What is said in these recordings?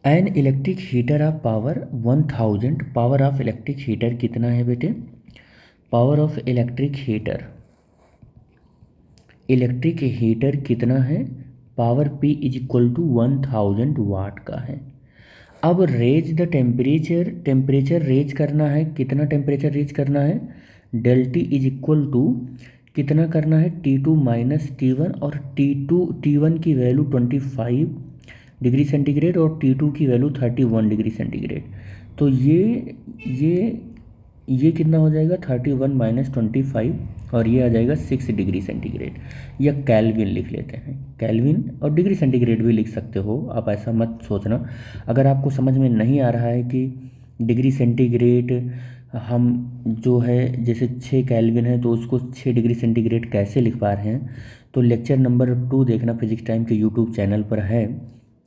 N electric heater of power 1000, power of electric heater कितना है बेटे? पावर ऑफ इलेक्ट्रिक हीटर कितना है? Power P is equal to 1000 watt का है। अब raise the temperature, temperature raise करना है, कितना टेम्परेचर रेज करना है? Del T is equal to कितना करना है? T2 माइनस T1, और T1 की वैल्यू 25 डिग्री सेंटीग्रेड और T2 की वैल्यू 31 डिग्री सेंटीग्रेड। तो ये कितना हो जाएगा? 31 माइनस 25, और ये आ जाएगा 6 डिग्री सेंटीग्रेड, या कैल्विन लिख लेते हैं। कैल्विन और डिग्री सेंटीग्रेड भी लिख सकते हो आप, ऐसा मत सोचना। अगर आपको समझ में नहीं आ रहा है कि डिग्री सेंटीग्रेड हम जो है जैसे 6 कैल्विन है तो उसको 6 डिग्री सेंटीग्रेड कैसे लिख पा रहे हैं, तो लेक्चर नंबर 2 देखना, फिजिक्स टाइम के यूट्यूब चैनल पर है,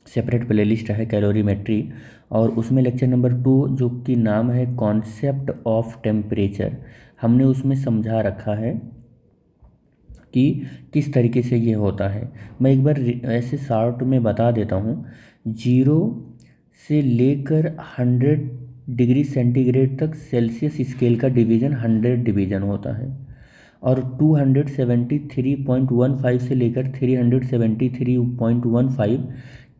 सेपरेट प्लेलिस्ट है कैलोरीमेट्री, और उसमें लेक्चर नंबर 2 जो कि नाम है कॉन्सेप्ट ऑफ टेम्परेचर, हमने उसमें समझा रखा है कि किस तरीके से ये होता है। मैं एक बार ऐसे शॉर्ट में बता देता हूँ। 0 से लेकर 100 डिग्री सेंटीग्रेड तक सेल्सियस स्केल का डिवीज़न 100 डिवीज़न होता है, और 273.15 से लेकर 373.15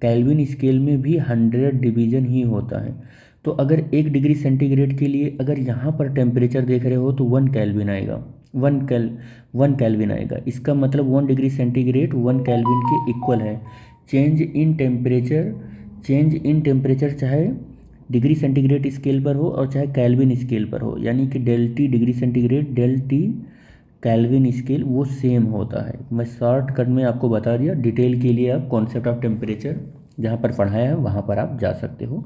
केल्विन स्केल में भी 100 डिवीज़न ही होता है। तो अगर 1 डिग्री सेंटीग्रेड के लिए अगर यहाँ पर टेम्परेचर देख रहे हो तो 1 केल्विन आएगा, 1 केल्विन आएगा। इसका मतलब 1 डिग्री सेंटीग्रेड 1 केल्विन के इक्वल है। चेंज इन टेम्परेचर चाहे डिग्री सेंटीग्रेड स्केल पर हो और चाहे केल्विन स्केल पर हो, यानी कि del T degree centigrade, del T Kelvin scale, वो सेम होता है। मैं शॉर्टकट में आपको बता दिया। डिटेल के लिए आप कॉन्सेप्ट ऑफ टेम्परेचर जहाँ पर पढ़ाया है वहाँ पर आप जा सकते हो।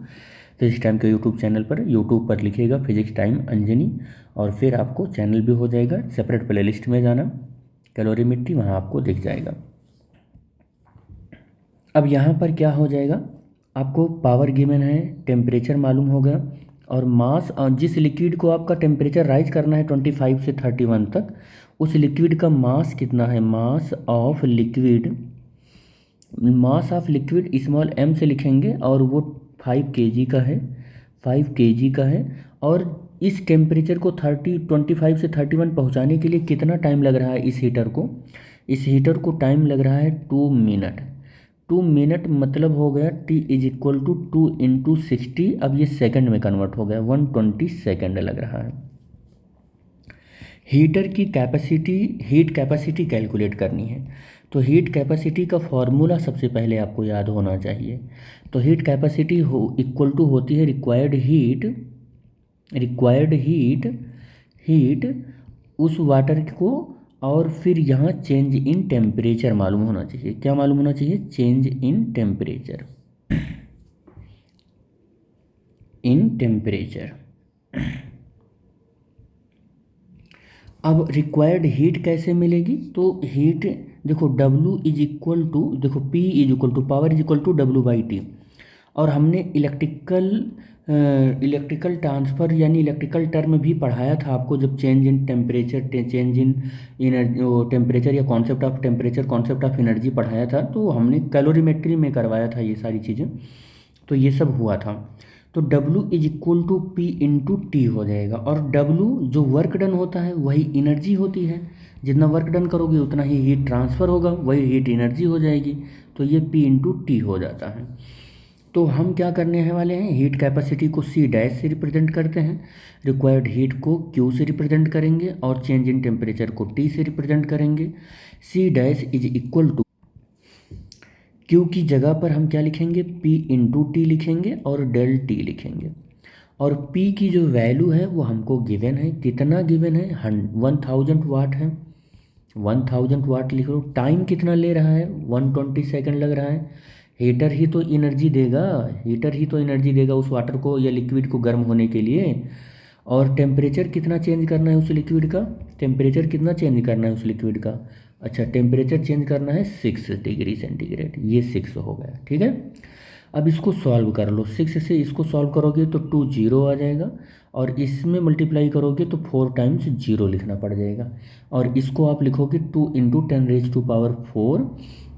फिजिक्स टाइम के यूट्यूब चैनल पर, यूट्यूब पर लिखिएगा फिजिक्स टाइम अंजनी, और फिर आपको चैनल भी हो जाएगा। सेपरेट प्लेलिस्ट में जाना, कैलोरीमेट्री, वहाँ आपको दिख जाएगा। अब यहाँ पर क्या हो जाएगा, आपको पावर गिवन है, टेम्परेचर मालूम होगा, और मास, जिस लिक्विड को आपका टेम्परेचर राइज करना है 25 से 31 तक, उस लिक्विड का मास कितना है? Mass of liquid small m से लिखेंगे, और वो 5 kg का है, 5 kg का है। और इस टेम्परेचर को 25 से 31 पहुंचाने के लिए कितना टाइम लग रहा है इस हीटर को? इस हीटर को टाइम लग रहा है 2 मिनट। 2 मिनट मतलब हो गया T is equal to 2 into 60। अब ये सेकंड में कन्वर्ट हो गया, 120 सेकंड लग रहा है। हीटर की कैपेसिटी, हीट कैपेसिटी कैलकुलेट करनी है, तो हीट कैपेसिटी का फॉर्मूला सबसे पहले आपको याद होना चाहिए। तो हीट कैपेसिटी इक्वल टू होती है हीट उस वाटर को, और फिर यहाँ चेंज इन टेम्परेचर मालूम होना चाहिए। क्या मालूम होना चाहिए? चेंज इन टेम्परेचर, अब रिक्वायर्ड हीट कैसे मिलेगी? तो हीट देखो, W इज इक्वल टू, देखो P is equal to, power is equal to W/T, और हमने इलेक्ट्रिकल ट्रांसफ़र यानी इलेक्ट्रिकल टर्म भी पढ़ाया था आपको, जब change in temperature, change in energy, temperature या concept of temperature, concept of energy पढ़ाया था, तो हमने कैलोरीमेट्री में करवाया था ये सारी चीज़ें, तो ये सब हुआ था। तो W is equal to P into T हो जाएगा, और W जो वर्क डन होता है वही एनर्जी होती है। जितना वर्क डन करोगे उतना ही हीट ट्रांसफ़र होगा, वही हीट एनर्जी हो जाएगी, तो ये P इंटू टी हो जाता है। तो हम क्या करने हैं वाले हैं, हीट कैपेसिटी को C डैश से रिप्रेजेंट करते हैं, रिक्वायर्ड हीट को Q से रिप्रेजेंट करेंगे, और चेंज इन टेम्परेचर को T से रिप्रेजेंट करेंगे। C dash is equal to, Q की जगह पर हम क्या लिखेंगे? P इंटू टी लिखेंगे और डेल टी लिखेंगे, और P की जो वैल्यू है वो हमको गिवन है। कितना गिवन है? 1000 वाट है, 1000 वाट लिख लो। टाइम कितना ले रहा है? 120 सेकंड लग रहा है। हीटर ही तो एनर्जी देगा उस वाटर को या लिक्विड को गर्म होने के लिए। और टेम्परेचर कितना चेंज करना है उस लिक्विड का? टेम्परेचर कितना चेंज करना है उस लिक्विड का? अच्छा, टेम्परेचर चेंज करना है 6 डिग्री सेंटीग्रेड, ये 6 हो गया, ठीक है। अब इसको सॉल्व कर लो, 6 से इसको सॉल्व करोगे तो 2 0 आ जाएगा, और इसमें मल्टीप्लाई करोगे तो 4 टाइम्स 0 लिखना पड़ जाएगा, और इसको आप लिखोगे 2 इंटू 10 रेज टू पावर 4,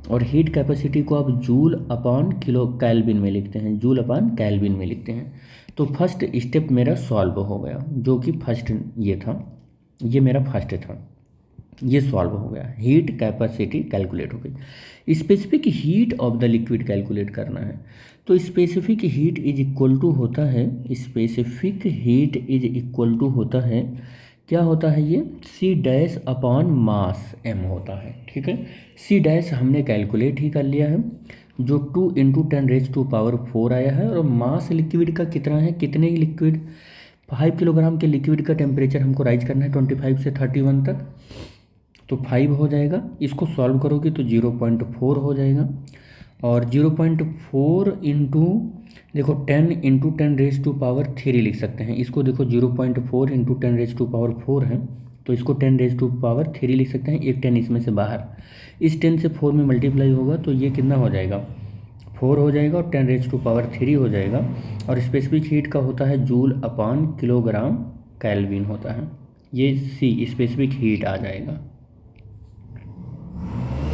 और हीट कैपेसिटी को आप जूल अपॉन किलो केल्विन में लिखते हैं, जूल अपॉन केल्विन में लिखते हैं। तो फर्स्ट स्टेप मेरा सॉल्व हो गया, जो कि फर्स्ट ये था, ये मेरा फर्स्ट था, ये सॉल्व हो गया। हीट कैपेसिटी कैलकुलेट हो गई। Specific heat of the liquid calculate करना है। तो specific heat is equal to होता है, specific heat is equal to होता है, क्या होता है ये, C dash upon mass M होता है। ठीक है, सी डैश हमने कैलकुलेट ही कर लिया है, जो 2 × 10⁻⁴ आया है। और मास लिक्विड का कितना है, कितने लिक्विड, 5 किलोग्राम के लिक्विड का टेम्परेचर हमको राइज करना है 25 से 31 तक, तो 5 हो जाएगा। इसको सॉल्व करोगे तो 0.4 हो जाएगा। और 0.4 इंटू, देखो 10 × 10⁻³ लिख सकते हैं इसको। देखो 0.4 इंटू 10⁻⁴ है, तो इसको 10⁻³ लिख सकते हैं। एक 10 इसमें से बाहर, इस 10 से 4 में मल्टीप्लाई होगा तो ये कितना हो जाएगा, 4 हो जाएगा और 10⁻³ हो जाएगा। और स्पेसिफिक हीट का होता है जूल अपॉन किलोग्राम केल्विन होता है। ये सी स्पेसिफिक हीट आ जाएगा।